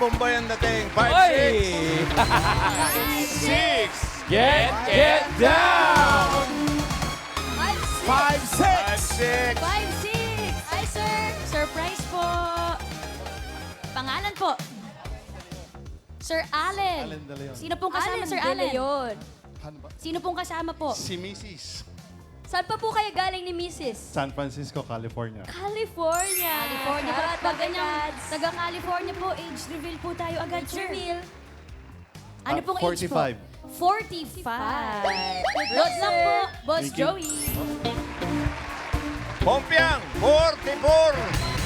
Bomboy ang dating. 5, Oy! 6. Get down! 5, 6. 5-6. Hi, sir. Surprise po. Pangalan po? Sir Allen. Allen De Leon. Sino pong kasama, Sir Allen? Sino pong kasama po? Si Mrs. Saan pa po kayo galing ni Mrs.? San Francisco, California. California. California po. At pag ganyang taga-California po, age reveal po tayo agad, sir. Reveal. Ano pong age po? 45. 45. Good luck po, Boss Thank you. Joey. Pompiang, 44.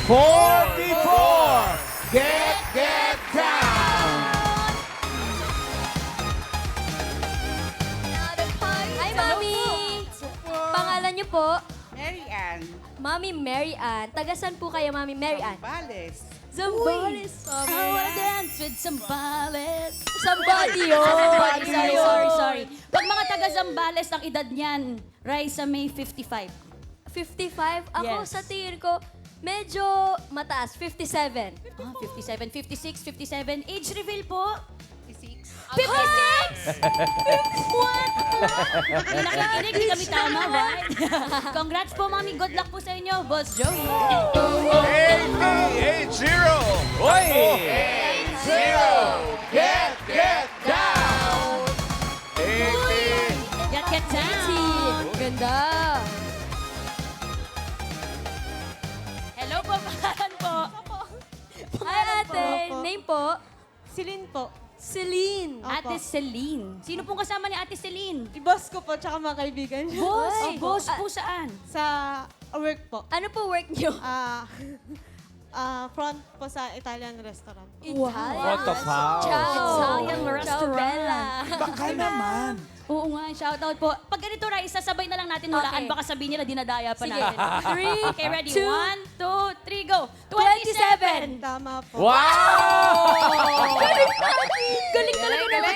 44! Get down! Hi, Mami. Pangalan niyo po? Mary Ann Mami Mary Ann. Taga saan po kayo, Mami Mary Ann? Bales. Zambales. I wanna dance with somebody. Somebody yun. Sorry. Pag mga taga-Zambales, ang edad niyan, Raisa May 55. 55. Ako Yes. sa tingin ko, medyo mataas. 57. 57, 56, 57. Age reveal po? 56. 56! Yung nakikinig, di kami tama, right? Congrats po, Mami. Good luck po sa inyo, Boss Joey. 80, 80. Oy! 0. Get down. 80. Get down. Ganda. Hello po, pangalan po. Hi, ate. Name po? Celine po. Celine. Ate Celine. Sino pong kasama ni Ate Celine? I-boss ko po, tsaka mga kaibigan niya. Boss. Ay. Boss po saan? Sa work po. Ano po work niyo? Front po sa Italian restaurant. Italian. Front of house. Italian Ciao, restaurant. Bella. Baka naman. Oo nga, shoutout po. Pag ganito, Raisa, sabay na lang natin hulaan. Okay. Baka sabihin nila, dinadaya pa Sige. natin. 3, okay, ready? 2, 1, 2, 3, go! 27! Tama po. Wow! Galing talaga naman.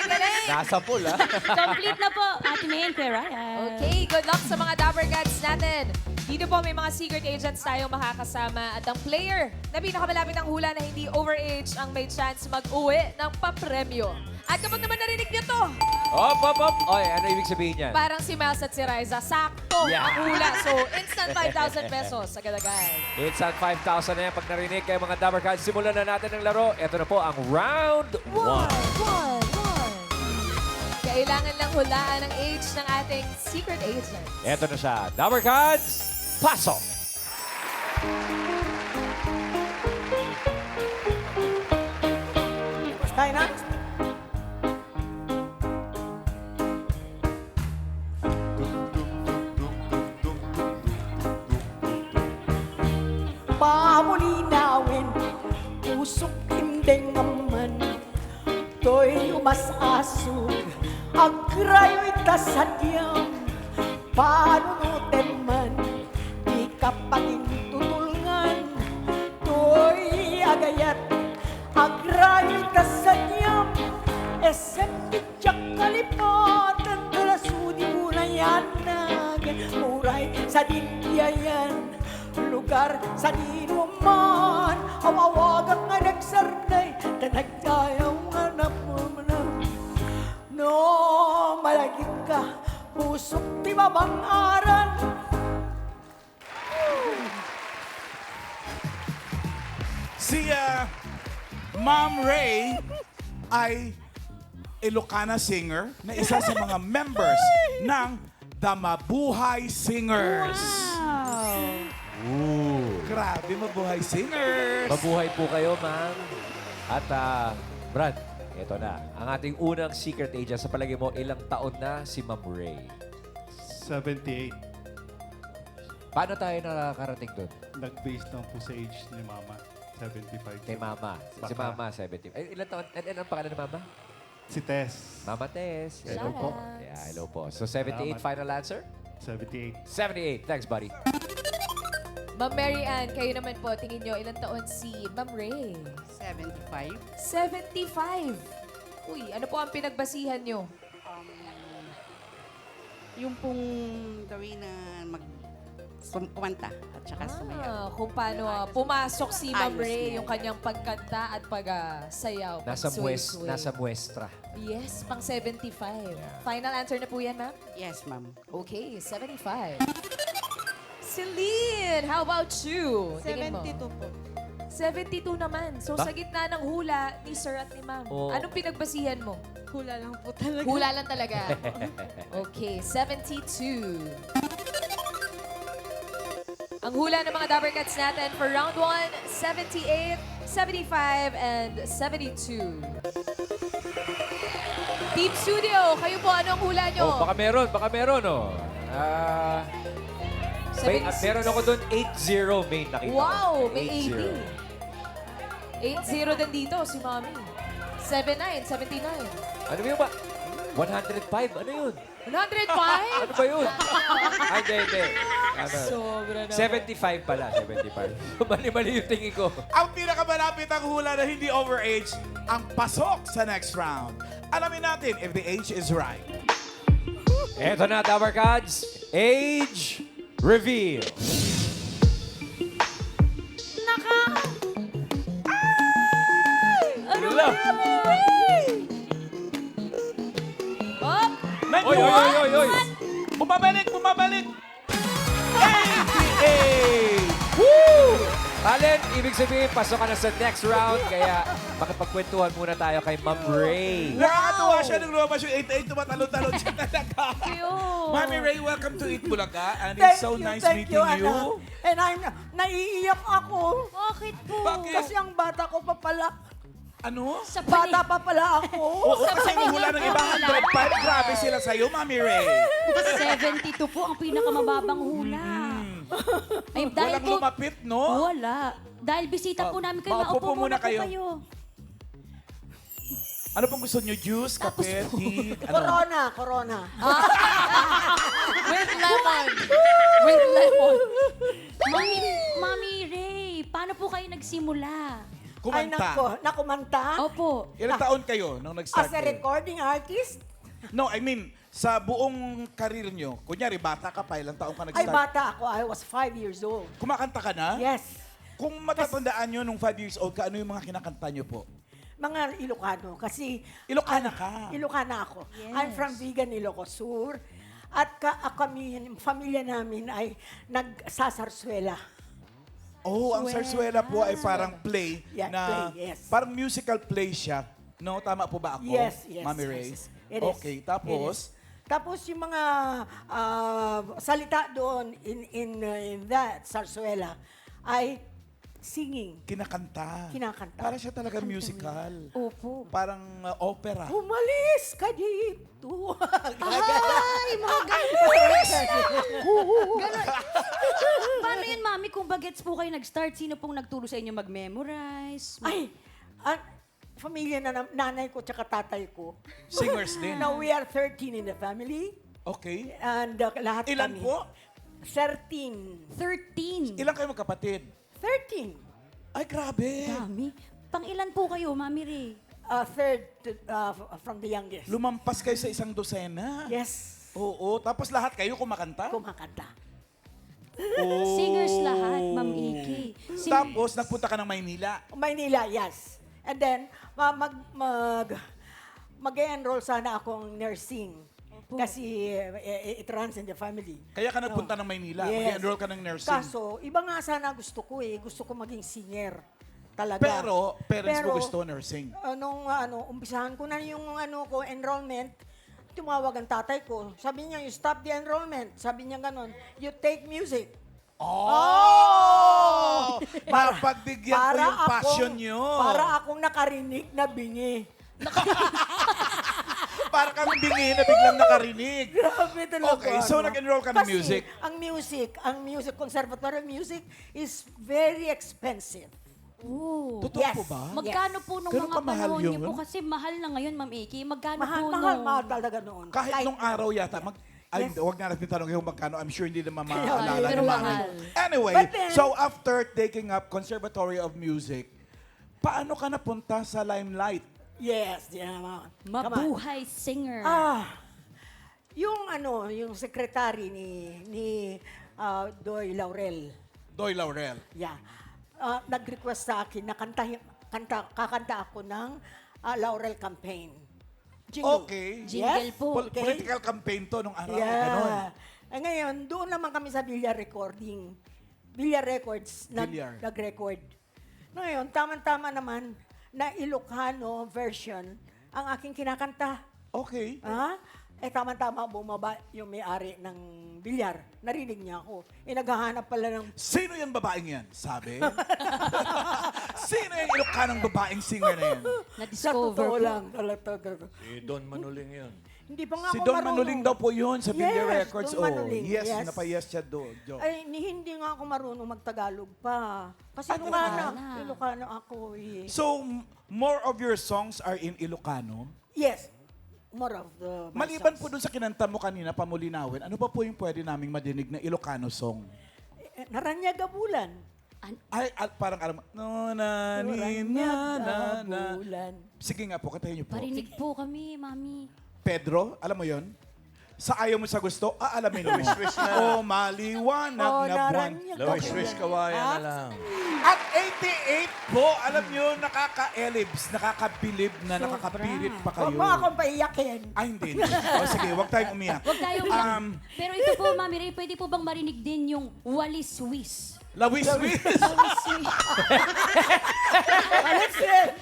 Nasa pool, ha? Complete na po, Ate May and Kuya Ryan. Okay, good luck sa mga Dapper Cats natin. Dito po may mga secret agents tayong makakasama at ang player na pinakamalapit ng hula na hindi overage ang may chance mag-uwi ng papremyo. At kapag naman narinig niyo to, Op! Oy, ano ibig sabihin yan? parang si Miles at si Riza, sakto Yeah. ang hula. So, instant 5,000 pesos agad-agad. It's at 5,000 na yan. Pag narinig kayo mga Dabber Cats, simulan na natin ang laro. Ito na po ang round 1. Kailangan lang hulaan ang age ng ating secret agent. Ito na siya. Dabber Cats, pasok! Pamulinawin, pusok hinding aman, to'y umasasog, agrayo'y tasadyang, panunutin man, di ka paging tutulngan, to'y agayat, agrayo'y tasadyang, esempityak kalipatan, talasudi mo na yan, muray sa dindiayan, lugar sa dinuman, awawagan nga nagsarnay, na nagdayaw nga napumanang. No, malagig ka, pusok di mabang-aran. Si Ma'am Ray ay Ilocana singer na isa sa mga members ng The Mabuhay Singers. Grabe, Mabuhay Singers! Mabuhay po kayo, ma'am. At, Brad, ito na. Ang ating unang secret agent. Sa palagay mo, ilang taon na si Ma'am Ray? 78. Paano tayo nakakarating doon? Nag-base lang po sa age ni Mama. 75. Kay Mama. Si Baka. Mama, 70. Ay, ilang taon? Ano ang pangalan ni Mama? Si Tess. Mama Tess. Hello Shout po. outs. Yeah, hello po. So, 78 Salamat. final answer? 78. 78. Thanks, buddy. Ma'am Mary Ann, kayo naman po, tingin nyo, ilang taon si Ma'am Ray? 75. 75. Uy, ano po ang pinagbasihan nyo? Yung pong gawin na kumanta at saka sumayaw. Kung paano pumasok si Ma'am Ayos Ray, niya. yung kanyang pagkanta at pagsayaw. Nasa muestra. Yes, pang 75. Final answer na po yan, ma'am? Yes, ma'am. Okay, 75. Celine, how about you? Tingin mo. 72 po. 72 naman. So, Ba? sa gitna ng hula ni Sir at ni Ma'am. Oo. Anong pinagbasihan mo? Hula lang po talaga. Hula lang talaga. Okay, 72. Ang hula ng mga Dabber Cats natin for round 1, 78, 75, and 72. Team Studio, kayo po, ano ang hula nyo? Oh, baka meron, oh. Meron ako doon 8-0 main nakita. ko. Wow, may 8-0. 80 din dito, si Mami. 79, 79. Ano ba yun ba? 105? Ano yun? 105? Ano ba yun? Ay, hindi. Ano? Sobra na. 75 pala, 75. Mali-mali yung tingin ko. Ang pinakamalapit ang hula na hindi overage, ang pasok sa next round. Alamin natin if the age is right. Eto na, Dabber Cats. Age reveal. Wala. Oy, oy, oy, oy, oy. Bumabalik. 88! Woo! Allen, ibig sabihin, pasok ka na sa next round. Kaya makipagkwentuhan muna tayo kay Ma'am Ray. Nakakatuwa siya nung lumabas yung 88, tumatalon-talon siya talaga. Cute. Mami Ray, welcome to Eat Bulaga. And it's so nice meeting you. anak. And naiiyak ako. Bakit po? Bakit? Kasi ang bata ko pa pala. Ano? Sa Bata pa pala ako. Oo, kasi ang hula ng iba, 105. Grabe sila sa'yo, Mami Ray. 72 po ang pinakamababang hula. Ay, dahil Walang po, lumapit, no? wala. Dahil bisita po namin kayo, Maupo maupo po muna muna po kayo. kayo. Ano pong gusto nyo? Juice, kape, tea? Ano? Corona. With lemon. With lemon. Mami Ray, paano po kayo nagsimula? Ay, Kumanta. nakumanta? Opo. Ilang taon kayo nung nag-start As a kayo? recording artist? No, I mean, sa buong karir nyo, kunyari, bata ka pa, ilang taon ka Ay, nag-start? bata ako. I was 5 years old. Kumakanta ka na? Yes. Kung matatandaan nyo nung 5 years old ka, ano yung mga kinakanta nyo po? Mga Ilocano. Kasi Ilocana ka. Ilocana ako. Yes. I'm from Vigan, Ilocos Sur. At kami, yung pamilya namin ay nagsasarsuela. Oh, ang Sarsuela po ay parang play Yeah, na play, yes. parang musical play siya. No, tama po ba ako? Yes, Mami Ray? yes. It is. Okay, It tapos? is. Tapos yung mga salita doon in that sarsuela ay singing. Kinakanta. Kinakanta. Para siya talaga musical. Opo. Parang opera. Umalis ka dito. Ay, mga Paano yun, Mami? Kung bagets po kayo nag-start, sino pong nagturo sa inyo mag-memorize? Ay, familia na nanay ko tsaka tatay ko. Singers din. Now we are 13 in the family. Okay. And lahat Ilan kami. po? 13. 13. Ilan kayo magkapatid? 13. Ay, grabe. Dami. Pang ilan po kayo, Mami Ray? Third from the youngest. Lumampas kayo sa isang dosena. Yes. Oo, tapos lahat kayo kumakanta? Kumakanta. Oh. Singers lahat, Ma'am Iki. Tapos, nagpunta ka ng Maynila. Maynila, yes. And then, mag-enroll sana akong nursing. Kasi it runs in the family. Kaya ka nagpunta ng Maynila. Yes. Mag-enroll ka ng nursing. Kaso, iba nga sana gusto ko eh. Gusto ko maging singer. Talaga. Pero, parents mo gusto nursing. Umpisahan ko na yung enrollment, tumawag ang tatay ko. Sabi niya, you stop the enrollment. Sabi niya ganon, you take music. Oh! Mapagbigyan ko yung passion nyo. Para akong nakarinig na bingi. Para kang bingi na biglang nakarinig. Grabe talaga. Okay, so nag-enroll ka ng Kasi music. ang music, conservatory music is very expensive. Oh. Totoo Yes. po ba? Magkano po nung Ganun mga kamahal panahon niyo yun? po? Kasi mahal na ngayon, Ma'am Iki. Magkano Mahal, po mahal, nung... mahal talaga noon. Kahit nung araw yata. Ay, Yes. huwag na natin tanongin kung magkano. I'm sure hindi naman Kaya, maalala pero ni Mami. mahal. Anyway, But then- so after taking up Conservatory of Music, paano ka napunta sa limelight? Yes, yeah, come on. Mabuhay singer. Yung secretary ni Doy Laurel. Doy Laurel. Yeah. Nag-request sa akin na kakanta ako ng Laurel campaign. Jingle. Okay. Jingle po. Okay. Political campaign to nung araw. Ganon. Yeah. Ngayon, doon naman kami sa Villar Recording. Villar Records Villar. nag-record. Ngayon, tama-tama naman na Ilocano version ang aking kinakanta. Okay. Tama-tama bumaba yung may-ari ng Villar. Narinig niya ako. Naghahanap pala ng... Sino yung babaeng yan? Sabi? Sino yung Ilocanong babaeng singer na yan? Sa Na-discover totoo po. lang. Talaga. Si Don Manuling yun. Hindi pa nga Si ako Don marunong. Manuling daw po yun sa Villar Yes, Records. Don Manuling, Yes, yes. napayes siya doon. Ay, hindi nga ako marunong magtagalog pa. Kasi talaga? Ilocano ako eh. So, more of your songs are in Ilocano? Yes. More of the... my Maliban songs. po dun sa kinanta mo kanina, Pamulinawin, ano pa po yung pwede naming madinig na Ilocano song? Naranyaga bulan. Ay, parang alam mo, no, na, ni, na, na, na. bulan. Sige nga po, kantahin niyo po. Parinig po kami, mami. Pedro, alam mo yon? Sa ayaw mo sa gusto, aalamin mo. Wish na. Oh, maliwanag na buwan. naranyaga Lawis Wish kawayan na lang. At 88 po, alam nyo, nakaka-elibs, nakakabilib na nakakapirit pa kayo. Huwag mo akong paiyakin. Ay, hindi. O sige, huwag tayong umiyak. Huwag tayong Pero ito po, Mami Ray, pwede po bang marinig din yung walis-wis? Lawis-wis.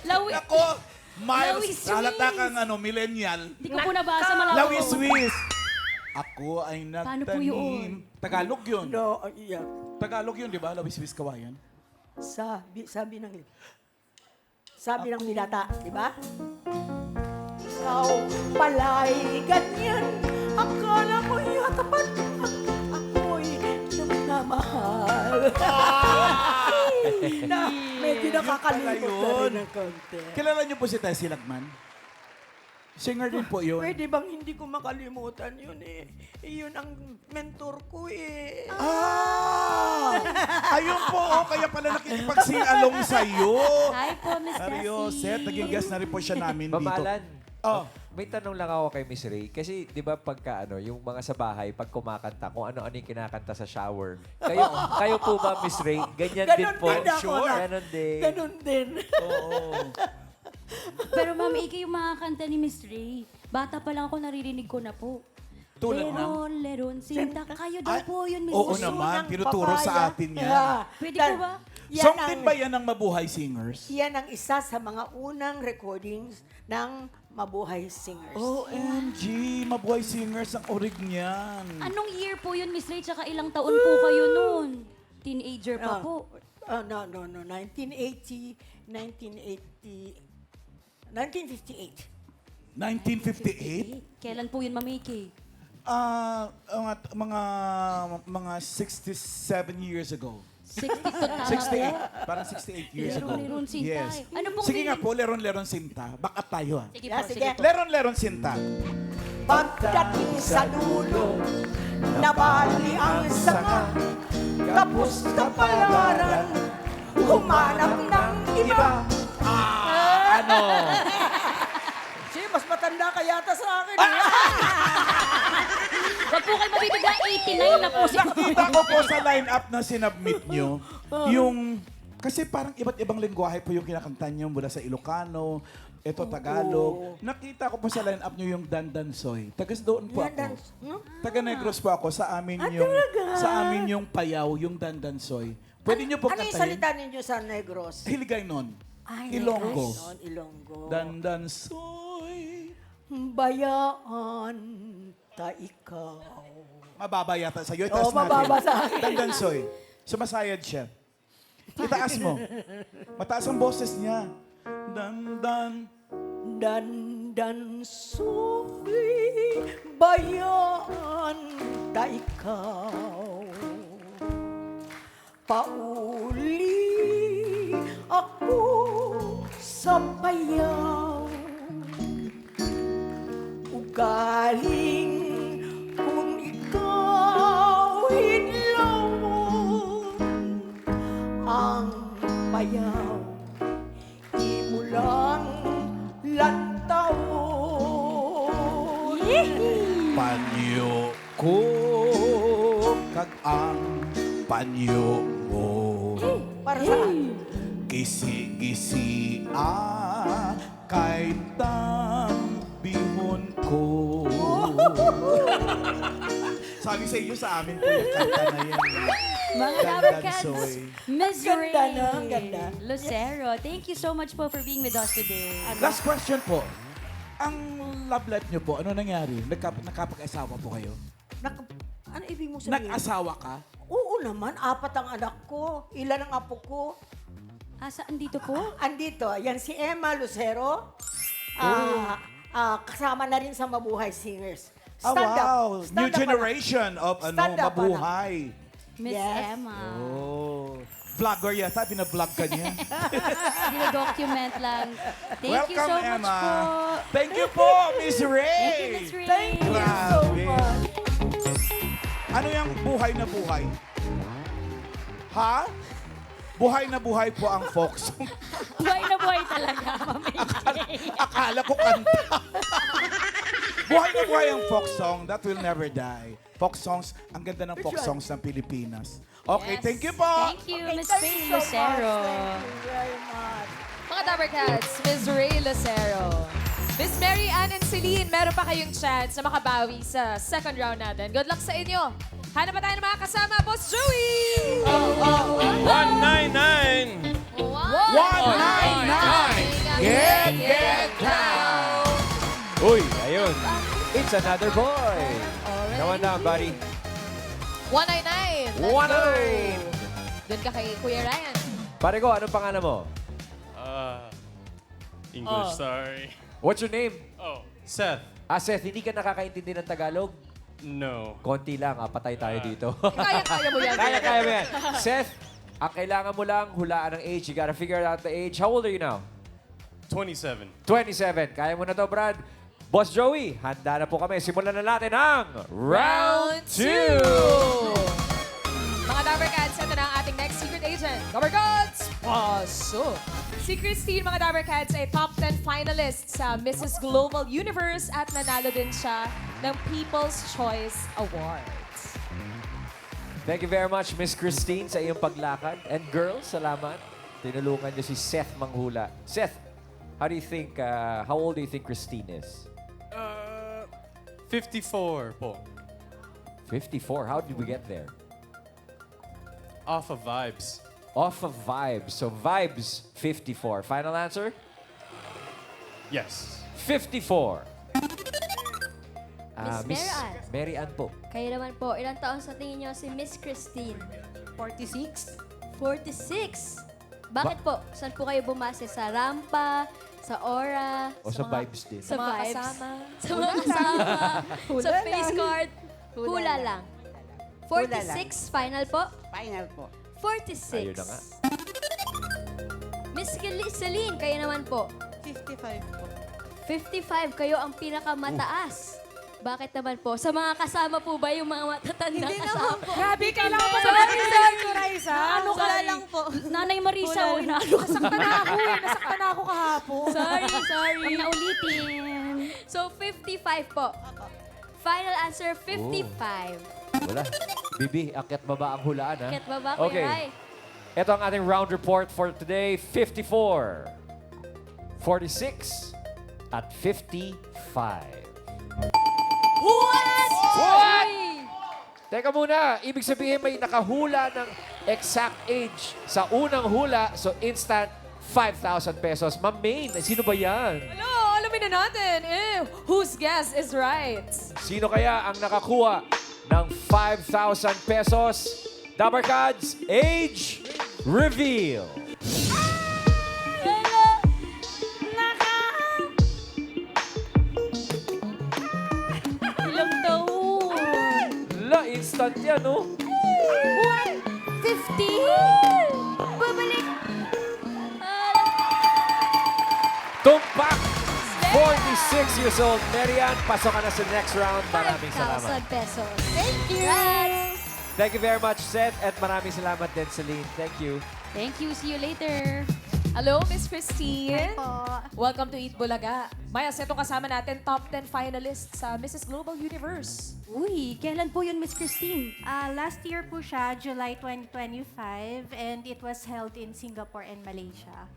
Lawi... Ako, Miles, Lawis-wis. halata kang millennial. Hindi ko po nabasa, malabo. Lawis-wis. Ako ay Paano po nagtanim. Tagalog yun. No, yeah. Tagalog yun, di ba? Lawis-wis kawayan. Sabi ng binata, di ba? Ikaw pala'y ganyan, akala ko yatapan, ako'y nagmamahal. Na medyo nakakalimot na yun. rin ng konti. Kilala niyo po si Tessie Lagman? Singer din po yun. Pwede bang hindi ko makalimutan yun eh? Yun ang mentor ko eh. Ayun po, kaya pala nakikipag-sing-along sa'yo. Hi po, Miss Seryoset, Tessie. naging guest na rin po siya namin dito. Mamalan. Oh. May tanong lang ako kay Miss Ray. Kasi, di ba, pagka yung mga sa bahay, pag kumakanta, kung ano-ano yung kinakanta sa shower. Kayo po ba, Miss Ray? Ganyan din Ganon po. din ako na. Ganon din. Ganon din. Pero Ma'am Ike, yung mga kanta ni Miss Ray, bata pa lang ako, naririnig ko na po. Tulad ng? Leron, leron, sinta. Kayo daw po yun, Miss Oo Ray. naman, ng tinuturo papaya. sa atin yan. Yeah. Pwede po ba? Song din ba yan ng Mabuhay Singers? Yan ang isa sa mga unang recordings ng Mabuhay Singers. OMG, Mabuhay Singers ang orig niyan. Anong year po yun, Miss Ray? Tsaka ilang taon po kayo noon? Teenager pa po. No. 1958. 1958? Kailan po yun, Ma'am Ike? Mga 67 years ago. 62 tama 68. Parang 68 years ago. Leron, sinta. Yes. Ano pong Sige nga po, Leron Sinta. Back up tayo ha. Sige Yeah, po, sige. sige po. Leron Sinta. Pagdating sa dulo, nabali ang sanga, kapos kapalaran, humanap ng iba. Ano? Siya, mas matanda ka yata sa akin. Wag po kayo mabibigay, 89 na po si Nakita ko po sa line-up na sinubmit nyo, yung, kasi parang iba't ibang lingwahe po yung kinakanta nyo mula sa Ilocano, ito Tagalog. Nakita ko po sa line-up nyo yung Dandansoy. Tagas doon po ako. Taga Negros po ako, sa amin yung payaw, yung Dandansoy. Pwede nyo po Ano yung kantahin? salita ninyo sa Negros? Hiligay nun. Ay, Ilonggo. Negros. Ilonggo. Dandansoy. Bayaan ta ikaw. Mababa yata sa'yo. Itaas Oo, mababa sa akin. Dandansoy. Sumasayad siya. Itaas mo. Mataas ang boses niya. Dandan. Dandan soy bayaan ta ikaw. Pauli ako sa bayaw. Ugaling kung ikaw hinlawon ang bayaw. Imulang lantawon. Panyo ko kag ang anyo mo. Para saan? Gisi-gisi kay tambihon ko. Sabi sa inyo, sa amin po yung kanta na yan. Mga Ganda, Dabarkads, Zoe. Miss Ganda, Ray no? Ang ganda. Lucero, thank you so much po for being with us today. Last question po. Ang love life niyo po, ano nangyari? Nakapag-asawa po kayo? Ano ibig mo sabihin? Nag-asawa ka? Oo naman, 4 ang anak ko. Ilan ang apo ko? Saan dito po? Andito, yan si Emma Lucero. Kasama na rin sa Mabuhay Singers. Oh, Stand up. wow. Stand New up, generation of Stand up, mabuhay. Miss Yes. Emma. Oh. Vlogger yata, pinablog ka niya. Dino-document lang. Thank you so Welcome, much Emma. po. Thank you po, Miss Ray. Thank you, Miss Ray. Thank you so Grabe. much. Ano yung buhay na buhay? Ha? Buhay na buhay po ang folk song. Buhay na buhay talaga, Mami. Akala ko kanta. Buhay na buhay ang folk song. That will never die. Folk songs, ang ganda ng folk songs ng Pilipinas. Okay, Yes. thank you po. Thank you, Miss Ray Lucero. Thank you very much. Mga Dabarkads, Miss Ray Lucero. Miss Mary Ann and Celine, meron pa kayong chance na makabawi sa second round natin. Good luck sa inyo. Hanap pa tayo ng mga kasama, Boss Joey! 199! 199! Get down! Uy, ayun. It's another boy. Come on down, buddy. 199! 109! Doon ka kay Kuya Ryan. Pare ko, anong pangalan mo? English, sorry. What's your name? Oh, Seth. Seth, hindi ka nakakaintindi ng Tagalog? No. Konti lang, patay tayo dito. Kaya-kaya mo yan. Kaya mo yan. Seth, ang kailangan mo lang hulaan ng age. You gotta figure out the age. How old are you now? 27. 27. Kaya mo na to, Brad. Boss Joey, handa na po kami. Simulan na natin ang Round 2! Mga Dabarkads, ito na ang ating next secret agent. Dabarkads, pasok! Si Christine, mga Dabarkads, ay top 10 finalist sa Mrs. Global Universe at nanalo din siya ng People's Choice Awards. Thank you very much, Miss Christine, sa iyong paglakad. And girls, salamat. Tinulungan niyo si Seth manghula. Seth, how old do you think Christine is? 54 po. 54. How did we get there? Off of Vibes. Off of Vibes. So Vibes, 54. Final answer? Yes. 54. Miss Mary Ann. Mary Ann po. Kayo naman po, ilang taon sa tingin niyo si Miss Christine? 46? 46. Bakit po? Saan po kayo bumase? Sa Rampa? Sa Aura? O sa Vibes din. Sa mga Vibes? kasama. Sa mga kasama? Hula sa lang. face card? Hula lang. Hula 46, final po? Final po. 46. Ayun na nga. Miss Celine, kayo naman po. 55 po. 55, kayo ang pinakamataas. Bakit naman po? Sa mga kasama po ba yung mga matatanda kasama? Grabe, kailangan pa Sorry, sorry. Ano ka lang po? Nanay Marisa, o inaano ka. Nasaktan na ako eh. Nasaktan na ako kahapon. Sorry. Huwag na ulitin. So, 55 po. Final answer, 55. Wala. Bibi, akyat baba ang hulaan, ha? Akyat baba, Kuya Okay. Rai. Ito ang ating round report for today. 54, 46, at 55. What? Teka muna, ibig sabihin may nakahula ng exact age sa unang hula, so instant 5,000 pesos. Ma'am Maine, sino ba yan? Hello, alamin na natin. Whose guess is right? Sino kaya ang nakakuha ng 5,000 pesos? Dabarkads, age reveal. Ilang taon? La, instant yan, no? 50? Babalik. Tumpak! 46 years old. Marian, pasok ka na sa next round. Maraming salamat. 5,000 pesos. Thank you. Thank you very much, Seth. At maraming salamat din, Celine. Thank you. Thank you. See you later. Hello, Miss Christine. Po. Welcome to Eat Bulaga. Maya, setong kasama natin top 10 finalists sa Mrs. Global Universe. Uy, kailan po yun, Miss Christine? Last year po siya, July 2025, and it was held in Singapore and Malaysia.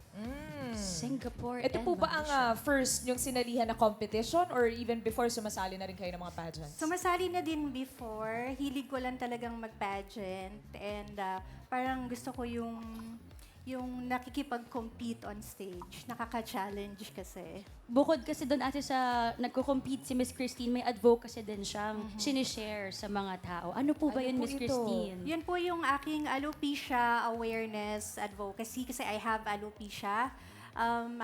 Singapore Ito and po ba ang Malaysia. first yung sinalihan na competition or even before sumasali na rin kayo ng mga pageants? Sumasali na din before. Hilig ko lang talagang mag-pageant. And parang gusto ko yung nakikipag-compete on stage. Nakaka-challenge kasi. Bukod kasi doon ate sa nagko-compete si Miss Christine, may advocacy din siyang sinishare sa mga tao. Ano po ba Ano yun, po Miss ito? Christine? Yun po yung aking alopecia awareness advocacy kasi I have alopecia.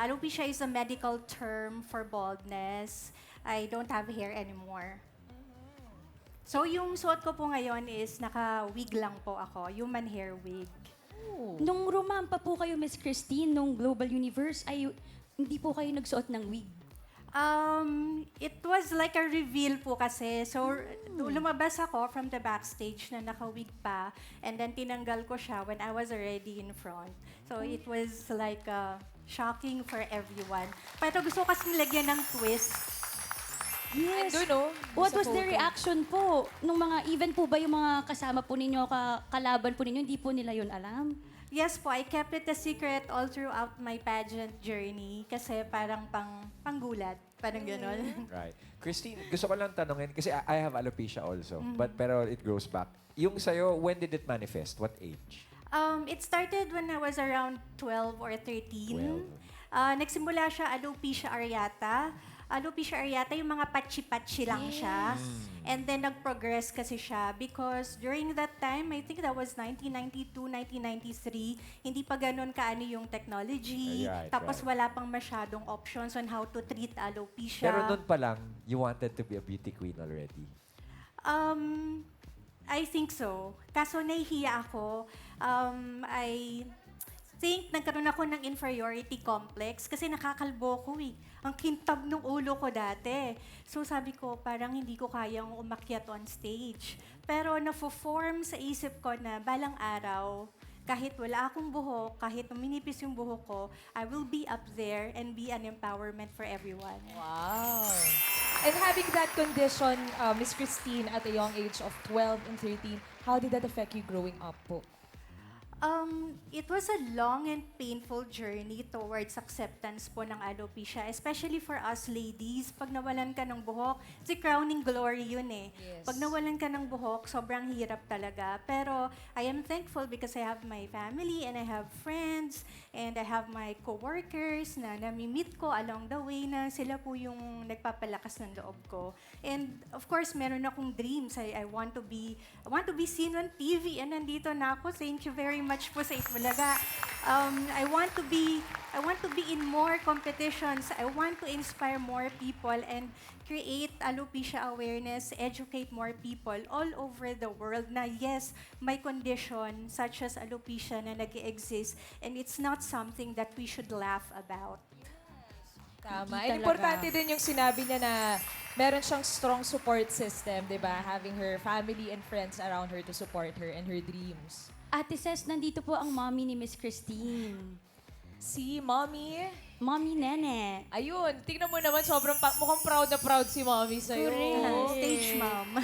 Alopecia is a medical term for baldness. I don't have hair anymore. So yung suot ko po ngayon is naka-wig lang po ako, human hair wig. Nung rumampa po kayo, Miss Christine, nung Global Universe, ay hindi po kayo nagsuot ng wig. It was like a reveal po kasi. So, lumabas ako from the backstage na naka-wig pa and then tinanggal ko siya when I was already in front. So, it was like shocking for everyone. Pero gusto ko kasi lagyan ng twist. Yes. Ando, no? What Sa was the photo. reaction po? Nung mga, even po ba yung mga kasama po ninyo, kalaban po ninyo, hindi po nila yun alam? Yes po, I kept it a secret all throughout my pageant journey kasi parang panggulat. Parang gano'n. Right. Christine, gusto ko lang tanungin, kasi I have alopecia also, pero it grows back. Yung sa'yo, when did it manifest? What age? It started when I was around 12 or 13. Nagsimula siya alopecia areata. Alopecia areata, yung mga patchi-patchi lang siya. And then nag-progress kasi siya because during that time, I think that was 1992, 1993, hindi pa ganun kaano yung technology. Right, Tapos right. wala pang masyadong options on how to treat alopecia. Pero noon pa lang, you wanted to be a beauty queen already. I think so. Kaso nahihiya ako. I think nagkaroon ako ng inferiority complex kasi nakakalbo ko eh. Ang kintab ng ulo ko dati. So sabi ko, parang hindi ko kayang umakyat on stage. Pero nafo-form sa isip ko na balang araw, kahit wala akong buhok, kahit minipis yung buhok ko, I will be up there and be an empowerment for everyone. Wow. And having that condition, Miss Christine, at a young age of 12 and 13, how did that affect you growing up po? It was a long and painful journey towards acceptance po ng alopecia, especially for us ladies. Pag nawalan ka ng buhok, si crowning glory yun eh. Yes. Pag nawalan ka ng buhok, sobrang hirap talaga. Pero I am thankful because I have my family and I have friends and I have my co-workers na nami-meet ko along the way na sila po yung nagpapalakas ng loob ko. And of course, meron akong dreams. I want to be seen on TV and nandito na ako. Thank you very much po sa Itbulaga. I want to be in more competitions. I want to inspire more people and create alopecia awareness, educate more people all over the world na yes, may condition such as alopecia na nag-exist and it's not something that we should laugh about. Tama. Hindi And talaga. importante din yung sinabi niya na meron siyang strong support system, di ba? Having her family and friends around her to support her and her dreams. Ate Ces, nandito po ang mommy ni Miss Christine. Si Mommy. Mommy Nene. Ayun, tingnan mo naman, sobrang mukhang proud na proud si Mommy sa'yo. Stage mom.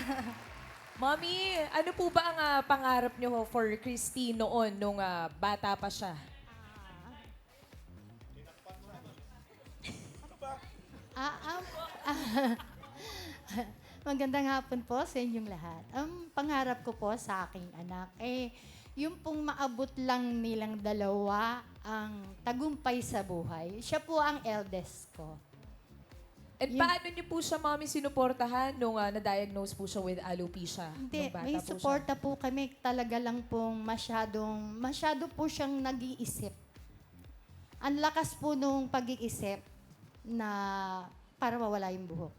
Mommy, ano po ba ang pangarap niyo for Christine noon, nung bata pa siya? Magandang hapon po sa inyong lahat. Ang pangarap ko po sa aking anak, yung pong maabot lang nilang dalawa ang tagumpay sa buhay. Siya po ang eldest ko. And paano niyo po siya, Mommy, sinuportahan nung na-diagnose po siya with alopecia? Hindi, nung bata may po suporta po kami. Talaga lang pong masyado po siyang nag-iisip. Ang lakas po nung pag-iisip na para mawala yung buhok.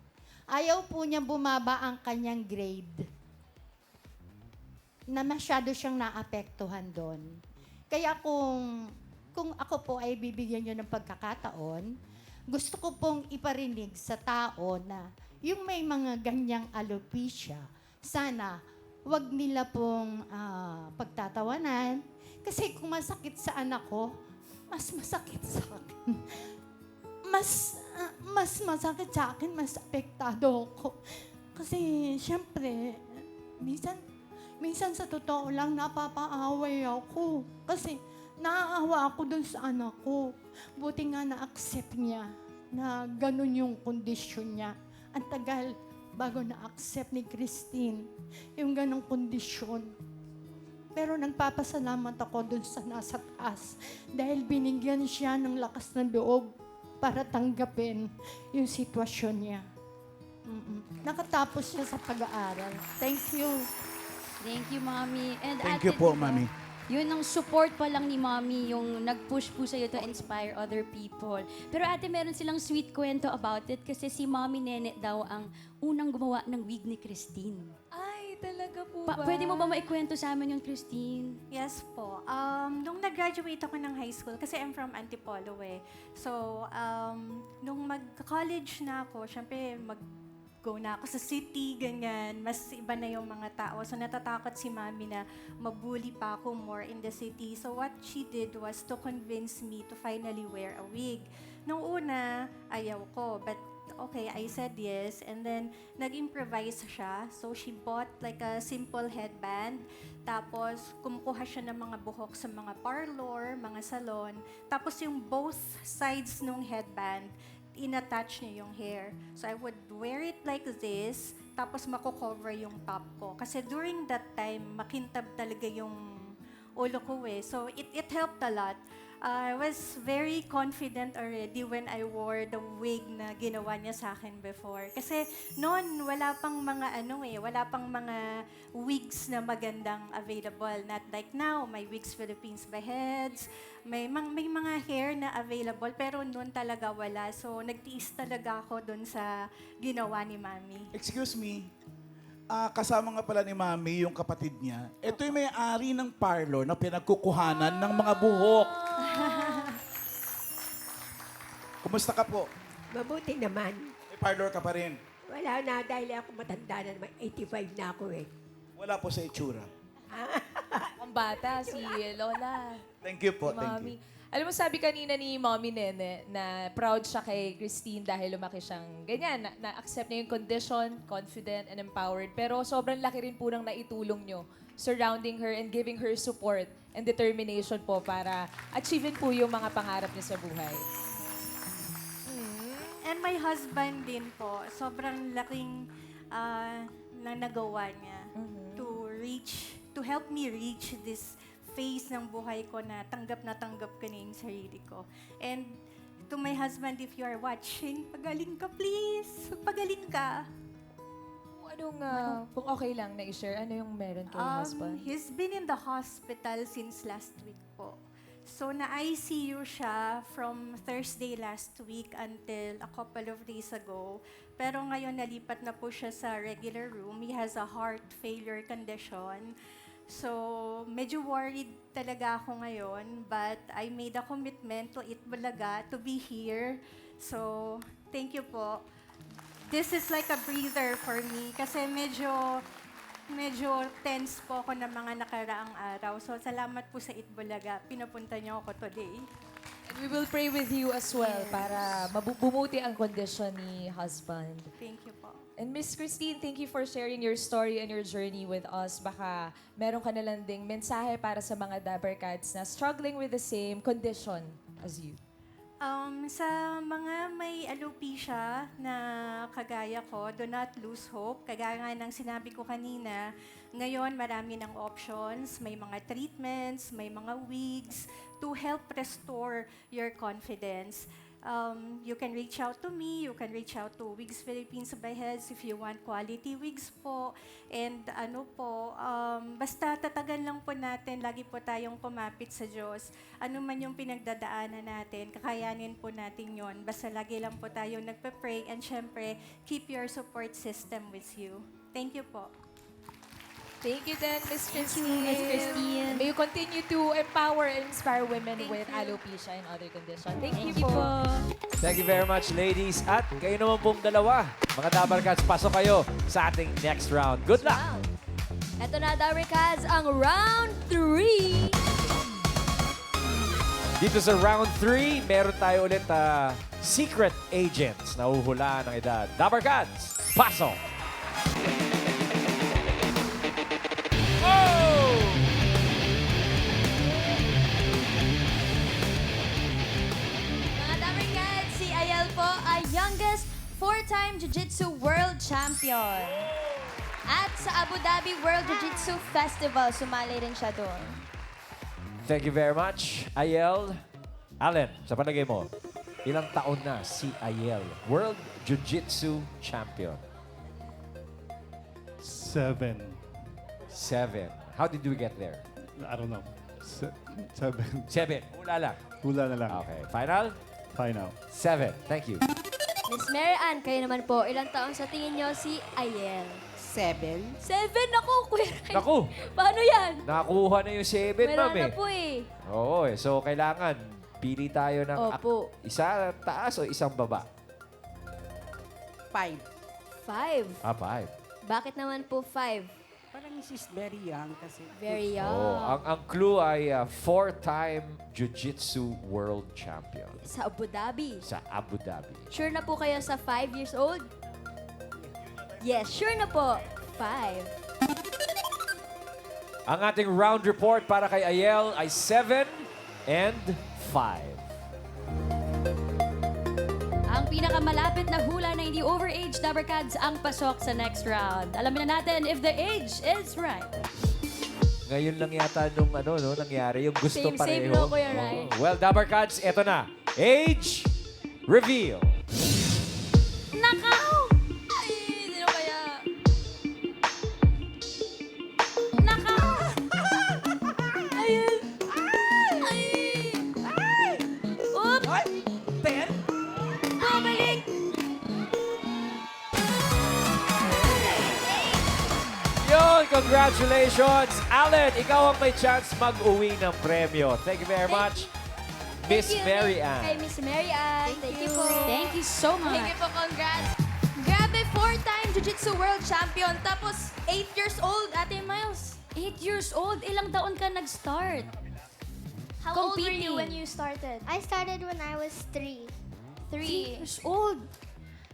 Ayaw po niya bumaba ang kanyang grade na masyado siyang naapektuhan doon. Kaya kung ako po ay bibigyan niyo ng pagkakataon, gusto ko pong iparinig sa tao na yung may mga ganyang alopecia, sana wag nila pong pagtatawanan. Kasi kung masakit sa anak ko, mas masakit sa akin. Mas masakit sa akin, mas apektado ako. Kasi, syempre, minsan sa totoo lang, napapaaway ako. Kasi, naaawa ako dun sa anak ko. Buti nga na-accept niya na ganun yung kondisyon niya. Ang tagal bago na-accept ni Christine yung ganung kondisyon. Pero nagpapasalamat ako dun sa nasa taas dahil binigyan siya ng lakas ng loob para tanggapin yung sitwasyon niya. Nakatapos siya sa pag-aaral. Thank you. Thank you, Mommy. And Thank ate, you po, diba, Mami. Yun ang support pa lang ni Mommy, yung nag-push po sa'yo to inspire other people. Pero ate, meron silang sweet kwento about it kasi si Mommy Nene daw ang unang gumawa ng wig ni Christine. Ay, talaga po ba? Pwede mo ba maikwento sa amin yung Christine? Yes po. Nung nag-graduate ako ng high school, kasi I'm from Antipolo eh. So, nung mag-college na ako, syempre go na ako sa city, ganyan. Mas iba na yung mga tao. So, natatakot si Mami na mabully pa ako more in the city. So, what she did was to convince me to finally wear a wig. Nung una, ayaw ko. But, okay, I said yes. And then, nag-improvise siya. So, she bought like a simple headband. Tapos, kumukuha siya ng mga buhok sa mga parlor, mga salon. Tapos, yung both sides nung headband, in-attach niya yung hair. So, I would wear it like this, tapos mako-cover yung top ko. Kasi during that time, makintab talaga yung ulo ko eh. So, it helped a lot. I was very confident already when I wore the wig na ginawa niya sa akin before. Kasi noon, wala pang mga wigs na magandang available. Not like now, may Wigs Philippines by Heads, may mga hair na available, pero noon talaga wala. So, nagtiis talaga ako dun sa ginawa ni Mami. Excuse me, kasama nga pala ni Mami yung kapatid niya. Ito yung may-ari ng parlor na pinagkukuhanan ng mga buhok. Kumusta ka po? Mabuti naman. May parlor ka pa rin. Wala na dahil ako matanda na naman. 85 na ako eh. Wala po sa itsura. Ang bata, si Lola. Thank you po, Si thank Mommy. you. Alam mo, sabi kanina ni Mommy Nene na proud siya kay Christine dahil lumaki siyang ganyan. Na-accept niya yung condition, confident and empowered. Pero sobrang laki rin po ng naitulong nyo surrounding her and giving her support and determination po para achievin po yung mga pangarap niya sa buhay. And my husband din po, sobrang laking na nagawa niya to help me reach this phase ng buhay ko na tanggap ko na yung sarili ko. And to my husband, if you are watching, pagaling ka please. Pagaling ka. Kung okay lang na i-share, ano yung meron kay husband? He's been in the hospital since last week po. So, na-ICU siya from Thursday last week until a couple of days ago. Pero ngayon, nalipat na po siya sa regular room. He has a heart failure condition. So, medyo worried talaga ako ngayon. But I made a commitment to Eat Bulaga, to be here. So, thank you po. This is like a breather for me. Kasi medyo tense po ako ng mga nakaraang araw. So, salamat po sa Eat Bulaga. Pinapunta niyo ako today. And we will pray with you as well para bumuti ang kondisyon ni husband. Thank you po. And Miss Christine, thank you for sharing your story and your journey with us. Baka meron ka na lang ding mensahe para sa mga Dapper Cats na struggling with the same condition as you. Sa mga may alopecia na kagaya ko, do not lose hope. Kagaya nga ng sinabi ko kanina, ngayon marami ng options, may mga treatments, may mga wigs to help restore your confidence. You can reach out to me, you can reach out to Wigs Philippines by Heads if you want quality wigs po. And basta tatagan lang po natin, lagi po tayong kumapit sa Diyos. Ano man yung pinagdadaanan natin, kakayanin po natin yon. Basta lagi lang po tayong nagpe-pray and syempre, keep your support system with you. Thank you po. Thank you then, Miss Christine. Miss Christine. May you continue to empower and inspire women with alopecia and other conditions. Thank you po. Thank you very much, ladies. At kayo naman pong dalawa, mga Dapper Cats, pasok kayo sa ating next round. Good luck! Ito na, Dapper Cats, ang round 3. Dito sa round 3, meron tayo ulit secret agents na uhulaan ng edad. Dabber Cats, pasok! Mga Dabber Cats, si Ayel po ay youngest 4-time Jiu-Jitsu World Champion. At sa Abu Dhabi World Jiu-Jitsu Festival, sumali rin siya doon. Thank you very much, Ayel. Allen, sa palagay mo, ilang taon na si Ayel, World Jiu-Jitsu Champion? 7. 7. How did we get there? I don't know. 7. 7. Hula lang. Hula na lang. Okay. Final? Final. 7. Thank you. Miss Mary Ann, kayo naman po, ilang taon sa tingin nyo si Ayel? 7. 7? Ako, Kuya Ray. Naku! Paano yan? Nakakuha na yung 7, Meron ma'am na eh. po eh. Oo eh. So, kailangan pili tayo ng Opo. isa taas o isang baba? 5. 5. 5. Bakit naman po 5? Parang she's very young kasi. Very young. Oh, ang clue ay 4-time Jiu-Jitsu World Champion Sa Abu Dhabi. sa Abu Dhabi. Sure na po kayo sa 5 years old? Yes, sure na po. 5. Ang ating round report para kay Ayel ay 7 and 5. Ang pinakamalapit na hula na hindi overage, Dabber Cats, ang pasok sa next round. Alamin na natin if the age is right. Ngayon lang yata nung nangyari yung gusto Same, pareho. no, Kuya Rai? Oo. Well, Dabber Cats, eto na. Age reveal. Nakaw! Ay, sino kaya? Nakaw! Ayun! Ay! Ay! Oops! Ay! 10? Bumalik! Yun, congratulations. Allen, ikaw ang may chance mag-uwi ng premyo. Thank you very much, Miss Thank you, Mary Kay Ann. Miss Mary Ann. Thank you po. Thank you so much. Thank you po, congrats. Grabe, 4-time Jiu-Jitsu World Champion. Tapos, 8 years old, Ate Miles. 8 years old, ilang taon ka nag-start? How old were you when you started? I started when I was 3. 3 years old.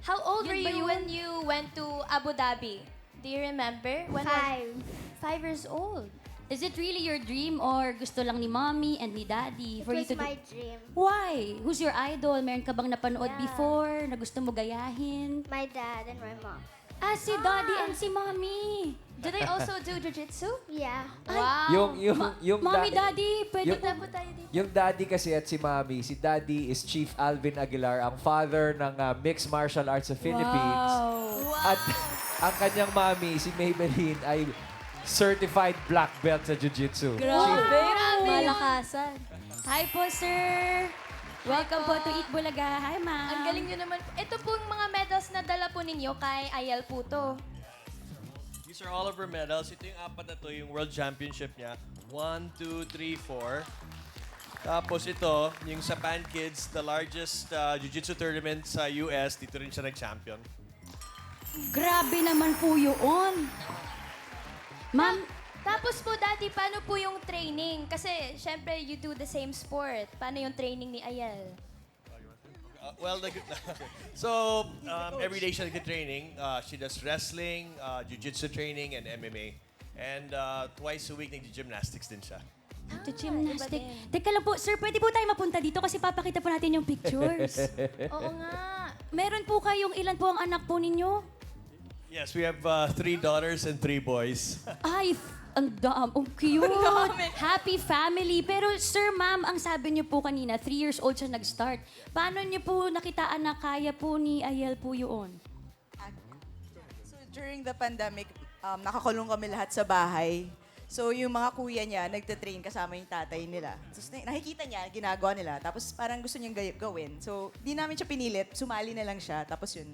How old were Yun ba you yun? when you went to Abu Dhabi? Do you remember? When 5. 5 years old. Is it really your dream or gusto lang ni mommy and ni daddy It for you was to my do? dream. Why? Who's your idol? Meron ka bang napanood Yeah. before na gusto mo gayahin? My dad and my mom. Ah, si daddy and si mommy. Do they also do Jiu-Jitsu? Yeah. Wow. Yung Mommy, daddy, pwede yung- na po tayo dito. Yung daddy kasi at si mommy, si daddy is Chief Alvin Aguilar, ang father ng Mixed Martial Arts sa Philippines. Wow. At ang kanyang mommy, si Maybelline, ay certified black belt sa Jiu-Jitsu. Grabe. Malakasan. Hi po, sir. Welcome po to Eat Bulaga. Hi, ma'am. Ang galing nyo naman. Ito po yung mga medals na dala po ninyo kay Ayel po to. These are all of her medals. Ito yung apat na to, yung World Championship niya. 1, 2, 3, 4. Tapos ito, yung sa Pan Kids, the largest jiu-jitsu tournament sa US. Dito rin siya nag-champion. Grabe naman po yun. Ma'am, Tapos po, Daddy, paano po yung training? Kasi, syempre, you do the same sport. Paano yung training ni Ayel? So, every day siya nag-training. She does wrestling, jiu-jitsu training, and MMA. And twice a week nag-gymnastics din siya. to gymnastic. Teka lang po, sir, pwede po tayo mapunta dito kasi papakita po natin yung pictures. Oo nga. Meron po kayong ilan po ang anak po ninyo? Yes, we have 3 daughters and 3 boys. Ay, ang cute. Happy family. Pero sir, ma'am, ang sabi niyo po kanina, 3 years old siya nag-start. Paano niyo po nakitaan na kaya po ni Ayel po yun? So during the pandemic, nakakulong kami lahat sa bahay. So yung mga kuya niya, nagte-train kasama yung tatay nila. So nakikita niya, ginagawa nila. Tapos parang gusto niyang gawin. So di namin siya pinilit, sumali na lang siya. Tapos yun,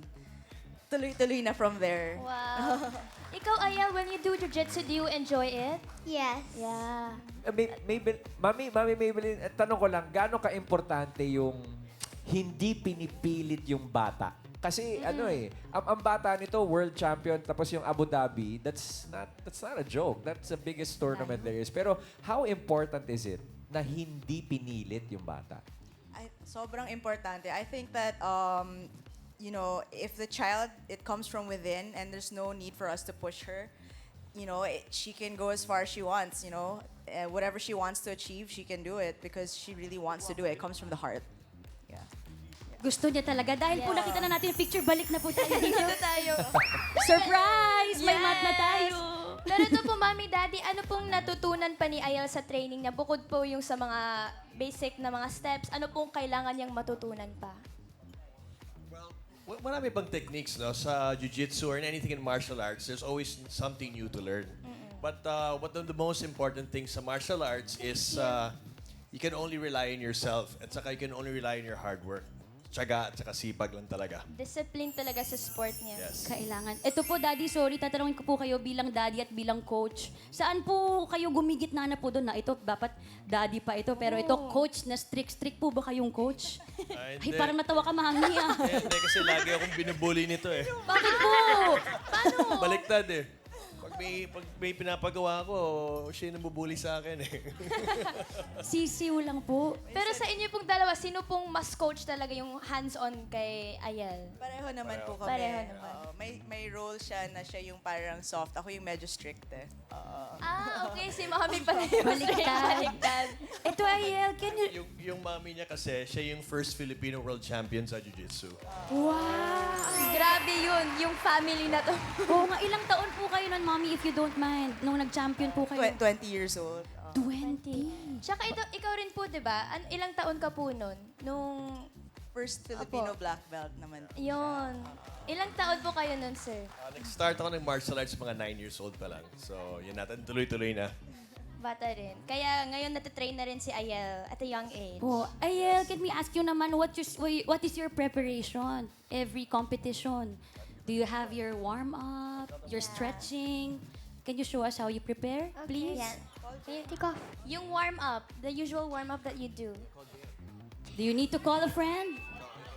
tuloy-tuloy na from there. Wow. Ikaw, Ayel, when you do jiu-jitsu, do you enjoy it? Yes. Yeah. Mami Maybelline, tanong ko lang, gaano ka-importante yung hindi pinipilit yung bata? Kasi ang bata nito, world champion, tapos yung Abu Dhabi, that's not a joke. That's the biggest tournament there is. Pero how important is it na hindi pinilit yung bata? Sobrang importante. I think that, you know, if the child, it comes from within and there's no need for us to push her, you know, she can go as far as she wants, you know. Whatever she wants to achieve, she can do it because she really wants to do it. It comes from the heart. Yeah. Gusto niya talaga. Dahil po nakita na natin yung picture, balik na po tayo dito. Dito tayo. Surprise! May mat na tayo. Pero ito po, Mami, Daddy, ano pong natutunan pa ni Ayel sa training niya? Bukod po yung sa mga basic na mga steps, ano pong kailangan niyang matutunan pa? Marami pang techniques, no? Sa jiu-jitsu or in anything in martial arts, there's always something new to learn. But one of the most important things sa martial arts is you can only rely on yourself at saka you can only rely on your hard work. Tiyaga at saka sipag lang talaga. Discipline talaga sa sport niya. Yes. Kailangan. Ito po, Daddy, sorry, tatanungin ko po kayo bilang Daddy at bilang coach. Saan po kayo gumigitna na po doon na ito, dapat Daddy pa ito, pero ito, coach na strict po ba kayong coach? Ay, parang natawa ka, Mami, ah. Hindi, kasi lagi akong binubuli nito eh. Bakit po? Paano? Baliktad eh. Pag may pinapagawa ko, siya yung nabubuli sa akin eh. Sisiw lang po. Pero sa inyo pong dalawa, sino pong mas coach talaga yung hands-on kay Ayel? Pareho naman po kami. Pareho naman. May role siya na siya yung parang soft. Ako yung medyo strict eh. Okay. Si Mami pala yung baliktad. Ito, Ayel, can you... Yung mami niya kasi, siya yung first Filipino world champion sa jiu-jitsu. Wow! Grabe yun, yung family na to. Oo nga, ilang taon po kayo nun, Mommy, if you don't mind, nung nag-champion po kayo? 20 years old. 20? Tsaka ikaw rin po, di ba? Ilang taon ka po nun? Nung... First Filipino black belt naman. Yun. Ilang taon po kayo nun, sir? Nag-start ako ng martial arts mga 9 years old pa lang. So, yun natin, tuloy-tuloy na. Bata rin. Kaya ngayon natitrain na rin si Ayel at a young age. Oh, Ayel, can we ask you naman, what is your preparation every competition? Do you have your warm-up, your stretching? Can you show us how you prepare, please? Yeah. Take off. Yung warm-up, the usual warm-up that you do. Do you need to call a friend?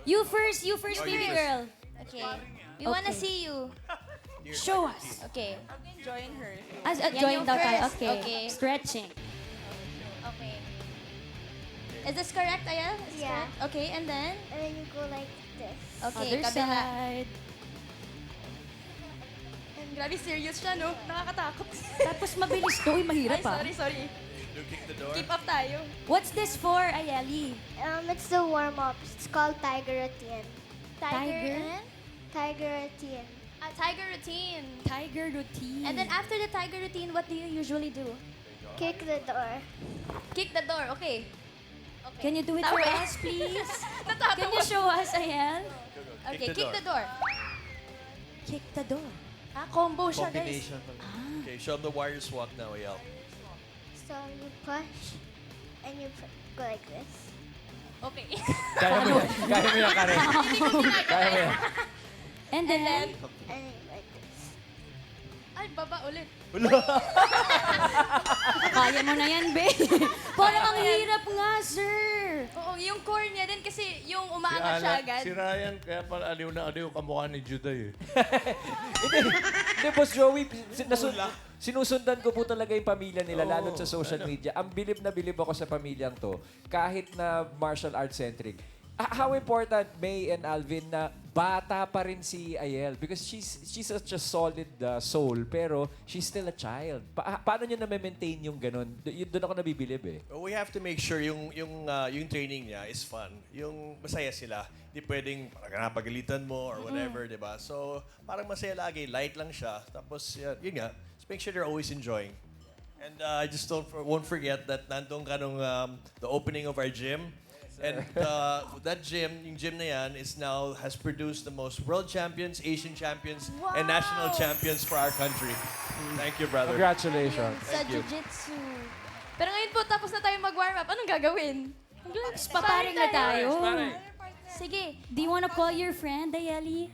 You first, baby girl. Okay. We wanna see you. Show us. Okay. Join her. Join yung daw tayo. first. Okay. Okay. Stretching. Okay. Is this correct, Ayel? Is this Yeah. correct? Okay, and then? And then you go like this. Okay, Other kabila. side. Grabe, serious siya, no? Nakakatakot. Tapos mabilis to. Uy, mahirap ah. Sorry. You kick the door? Keep up tayo. What's this for, Ayeli? It's the warm-up. It's called Tiger Routine. Tiger? Tiger Routine. Tiger routine. Tiger routine. And then after the tiger routine, what do you usually do? Kick the door. Kick the door, okay. Can you do it for us, please? Natatawa. Can you show us, Ayel? Okay, kick the door. Kick the door. Combo siya, guys. Okay, show them the Warriors walk now, Ayel. So you push and you go like this. Okay. Kaya mo yan, Karen. Kaya mo yan. And then, And then like this. Ay, baba ulit. kaya mo na yan, babe. Parang ang hirap nga, sir. Oo, yung core niya din kasi yung umaangat siya agad. Si Ryan, kaya pala aliw na aliw kamukha ni Juday eh. Hindi, Boss Joey, sinusundan ko po talaga yung pamilya nila, lalo sa social media. Ang bilib na bilib ako sa pamilyang to, kahit na martial arts centric. How important, May and Alvin, na bata pa rin si Ayel? Because she's such a solid soul, pero she's still a child. Paano niya na-maintain yung ganun? Doon ako nabibilib eh. We have to make sure yung training niya is fun. Yung masaya sila. Hindi pwedeng parang napagalitan mo or whatever, di ba? So, parang masaya lagi. Light lang siya. Tapos, yun nga. Just make sure they're always enjoying. And I just won't forget that nandun ka nung the opening of our gym. And that gym, yung gym na yan, has produced the most world champions, Asian champions, and national champions for our country. Thank you, brother. Congratulations. Sa jiu-jitsu. Pero ngayon po, tapos na tayo mag-warm up. Anong gagawin? Paparing na tayo. Sige. Do you wanna call your friend, Ayeli?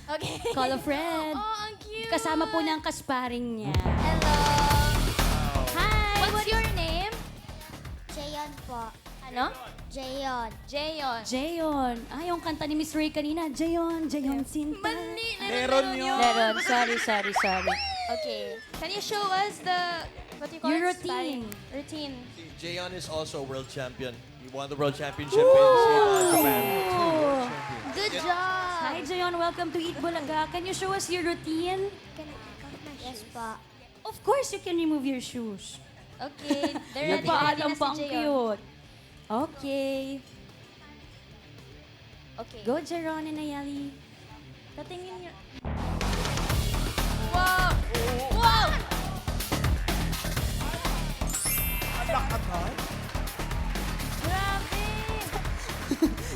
Okay. Call a friend. Oh, ang cute. Kasama po niya ang kasparing niya. Hello. Hi! What's your name? Jayon po. Ano? Jayon. Jayon. Jayon. Yung kanta ni Miss Ray kanina. Jayon Sinta. Mali. Meron yun. Meron. Sorry. Okay. Can you show us what you call Your it? Sparring. routine. Routine. Jaeon is also a world champion. He won the world championship in Japan. Good job! Hi, Jayon. Welcome to Eat Bulaga. Can you show us your routine? Can I take off my shoes? Yes, pa. Of course, you can remove your shoes. Okay, they're ready Nagpaalam na pa ang si Jayon. cute. Okay. Okay. Go, Jaron and Ayali. Tatingin niyo. Wow! Wow! Grabe!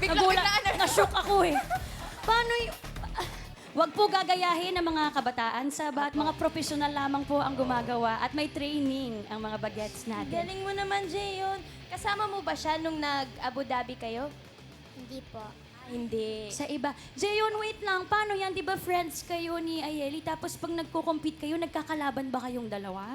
Bigla-biglaan na. Na-shock ako eh. Paano yung... Huwag po gagayahin ng mga kabataan sa at mga profesional lamang po ang gumagawa at may training ang mga bagets natin. Galing mo naman, Jayon. Kasama mo ba siya nung nag-Abu Dhabi kayo? Hindi po. Hindi. Sa iba. Jayon, wait lang. Paano yan? Di ba friends kayo ni Ayeli? Tapos pag nagko-compete kayo, nagkakalaban ba kayong dalawa?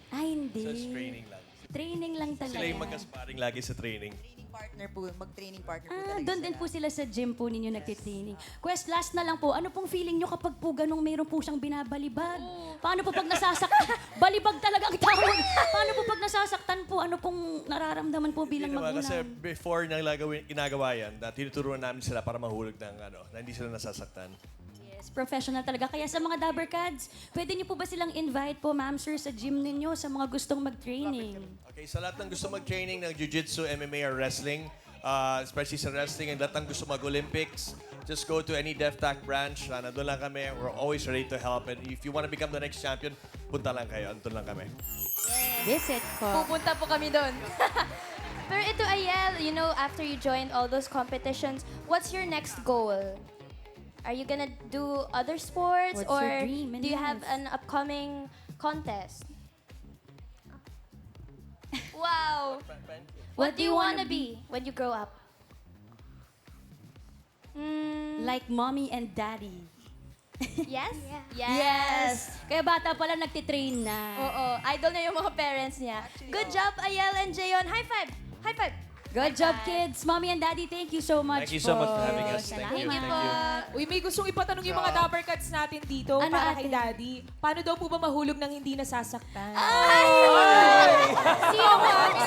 Ay, hindi. So, it's training lang. Training lang talaga. Sila yung magkasparing lagi sa training. Partner po, mag-training partner po Ah, talaga doon din po sila sa gym po ninyo nagtitraining. Quest, last na lang po, ano pong feeling nyo kapag po ganong mayroon po siyang binabalibag? Paano po pag nasasaktan? Balibag talaga ang tawag. Paano po pag nasasaktan po? Ano pong nararamdaman po bilang Hindi naman, magulang? kasi before nang ginagawa yan, tinuturuan namin sila para mahulog ng na hindi sila nasasaktan. Yes, professional talaga. Kaya sa mga Dabber Cats, pwede niyo po ba silang invite po, ma'am, sir, sa gym ninyo sa mga gustong mag-training? Okay, sa lahat ng gusto mag-training ng Jiu-Jitsu, MMA, or wrestling, especially sa wrestling, and lahat ng gusto mag-Olympics, just go to any DefTac branch. Nandun lang kami. We're always ready to help. And if you want to become the next champion, punta lang kayo. Andun lang kami. Visit po. Pupunta po kami doon. Pero ito, Ayel, you know, after you joined all those competitions, what's your next goal? Are you gonna do other sports? What's or your dream in do you have life? an upcoming contest? Wow! What do you wanna be when you grow up? Like mommy and daddy. Yes? Yes! Kaya bata pala nagtitrain na. Oo, idol na yung mga parents niya. Good job, Ayel and Jayon. High five! High five! Good job, kids. Mommy and daddy, thank you so much Thank you so much for having us. Salamat. Thank you. po. Uy, may gustong ipatanong yung mga Dapper Cats natin dito Ano, para ate? kay Daddy. Paano daw po ba mahulog ng hindi nasasaktan? Sino?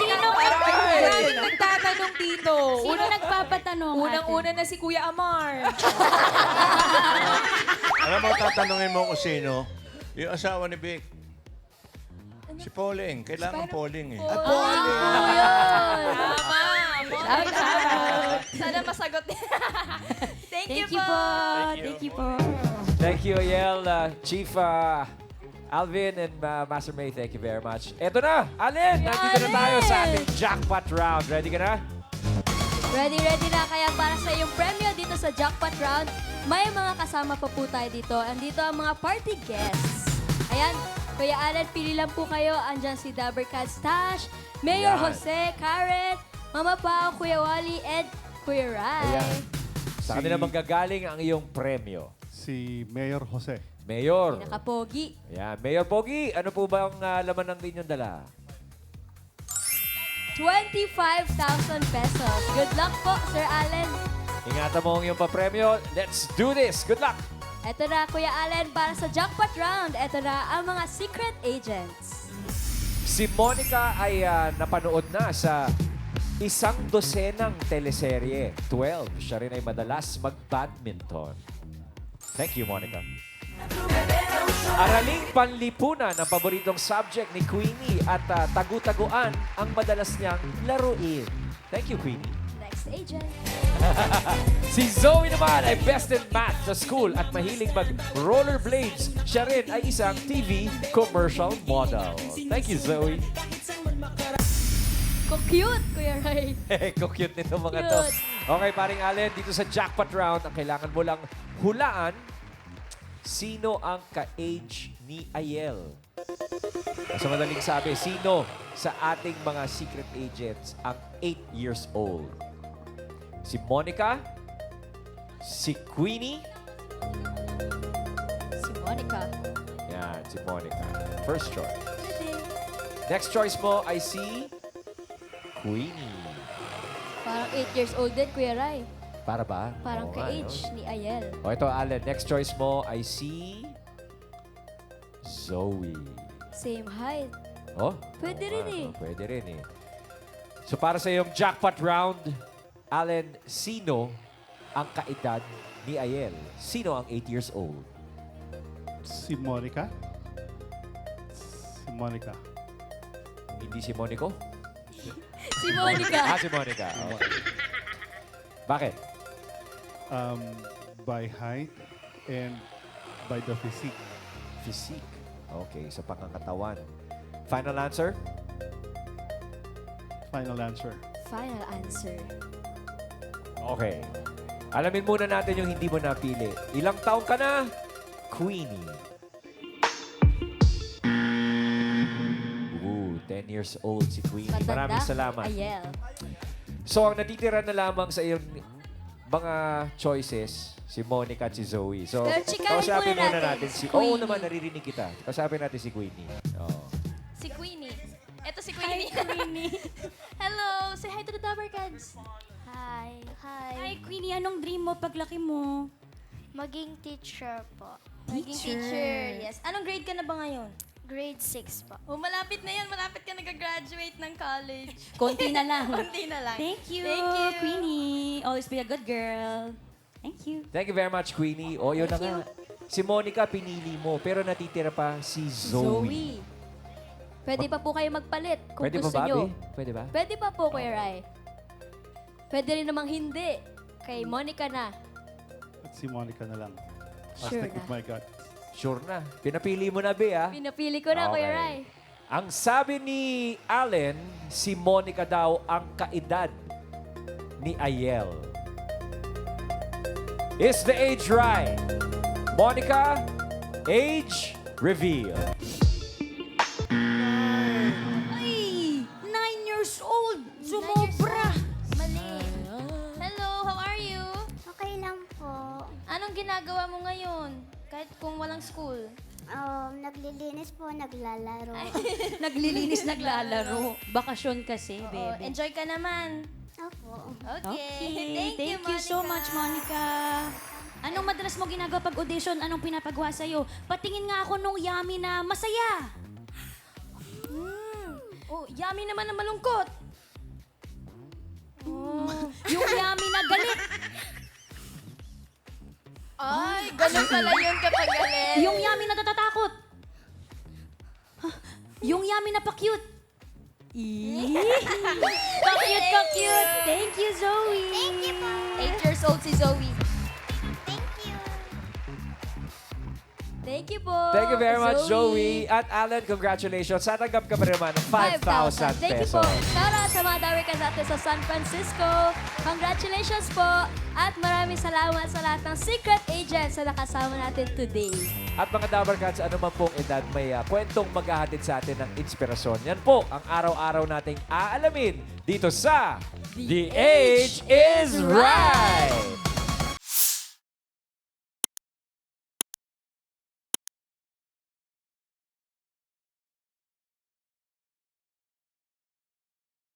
Sino? Maraming nagtatanong dito. Sino nagpapatanong, Unang-una na si Kuya Amar. Alam mo, tatanungin mo kung sino? Yung asawa ni Vic. Si Pauling. Kailangan Pauling eh. Sana masagot niya. Thank you Thank you po. po. Thank you po. Thank you, Ayel. Chief Alvin and Master May, thank you very much. Eto na, Alin! Nandito na tayo sa ating jackpot round. Ready ka na? Ready na. Kaya para sa iyong premyo dito sa Jackpot Round, may mga kasama pa po tayo dito. Andito ang mga party guests. Ayan, Kuya Alan, pili lang po kayo. Andyan si Dabber Cats Tash, Mayor Ayan. Jose, Karen, Mama Pao, Kuya Wally, and Kuya Rai. Ayan. Sa kanila manggagaling ang iyong premyo. Si Mayor Jose. Mayor. Nakapogi. Ayan. Mayor Pogi, ano po ba ang laman ng inyong dala? 25,000 pesos. Good luck po, Sir Allen. Ingatan mo ang iyong papremyo. Let's do this. Good luck! Eto na, Kuya Allen, para sa Jackpot Round, eto na ang mga secret agents. Si Monica ay napanood na sa 12 teleserye. 12. Siya rin ay madalas mag-badminton. Thank you, Monica. Araling panlipunan ang paboritong subject ni Queenie at tagu-taguan ang madalas niyang laruin. Thank you, Queenie. Next agent. Si Zoe naman ay best in math sa school at mahilig mag-rollerblades. Siya rin ay isang TV commercial model. Thank you, Zoe. Cute, Kuya Ray. Cute nito mga to. Cute. Okay, paring Allen, dito sa jackpot round, ang kailangan mo lang hulaan sino ang ka-age ni Ayel. Sa madaling sabi, sino sa ating mga secret agents ang 8 years old? Si Monica, si Queenie, Si Monica. yan, si Monica. First choice. Next choice mo ay si Queenie. Parang 8 years old din, Kuya Ray. Para ba? Parang Oo nga, ka-age no? ni Ayel. O ito, Allen. Next choice mo ay si Zoe. Same height. Oh? Pwede Oo rin nga, eh. no? Pwede rin eh. So para sa iyong jackpot round, Allen, sino ang kaedad ni Aiel? Sino ang 8 years old? Si Monica. Si Monica. Hindi si Monico? Si Monica. Si Monica. Okay. Bakit? By height and by the physique. Physique. Okay, sa pangkatawan. Final answer? Final answer. Final answer. Okay. Alamin muna natin yung hindi mo napili. Ilang taong ka na? Queenie. 10 years old si Queenie. Matanda. Maraming salamat. Aiel. So, ang natitira na lamang sa iyong mga choices, si Monica at si Zoe. So, Pero chikahin kausapin muna muna natin natin si si... Oo Queenie. naman, naririnig kita. Kausapin natin si Queenie. Oo. Si Queenie. Ito si Queenie. Hello! Say hi to the Dabber Cats. Hi. Hi, Queenie, anong dream mo paglaki mo? Maging teacher po. Naging teacher. Yes. Anong grade ka na ba ngayon? Grade 6 po. Oh, malapit na yan. Malapit ka nag-graduate ng college. Konti na lang. Konti na lang. Thank you, Thank you. Queenie. Always be a good girl. Thank you. Thank you very much, Queenie. O, yun na nga. Si Monica, pinili mo. Pero natitira pa si Zoe. Pwede pa po kayo magpalit kung Pwede gusto ba, nyo. Bobby? Pwede ba? Pwede pa po, Kuya Rai. Pwede rin namang hindi. Kay Monica na. At si Monica na lang. I'll Sure stick na. with my gut. Sure na. Pinapili mo na, Be, ah. Pinapili ko na, Kuya Okay. Rai. Ang sabi ni Allen, si Monica daw ang kaedad ni Aiel. Is the age right? Monica, age reveal. Ay, 9 years old. Sumobra. Mali. Hello, how are you? Okay lang po. Anong ginagawa mo ngayon? Kahit kung walang school. Naglilinis po, naglalaro. Naglilinis, naglalaro. Bakasyon kasi, Oh, baby. enjoy ka naman. Opo. Okay. Thank you so much, Monica. Anong madalas mo ginagawa pag audition? Anong pinapagawa sa'yo? Patingin nga ako nung yummy na masaya. Oh, yummy naman na malungkot. Yung yummy na galit. Ay, ganun pala yun kapag galit. Yung yummy na natatakot. Yung yummy na pa-cute. Ka-cute, ka-cute. Thank you, Zoe. Thank you po. 8 years old si Zoe. Thank you. Thank you po. Thank you very much, Zoe. At Allen, congratulations. Satanggap ka pa naman ng 5,000 Thank you po. pesos. Shoutout sa mga Dabber Cats natin sa San Francisco. Congratulations po. At maraming salamat sa lahat ng secret agents na nakasama natin today. At mga Dabber Cats, ano man pong edad, may kwentong maghahatid sa atin ng inspirasyon. Yan po ang araw-araw nating aalamin dito sa The Age is Right!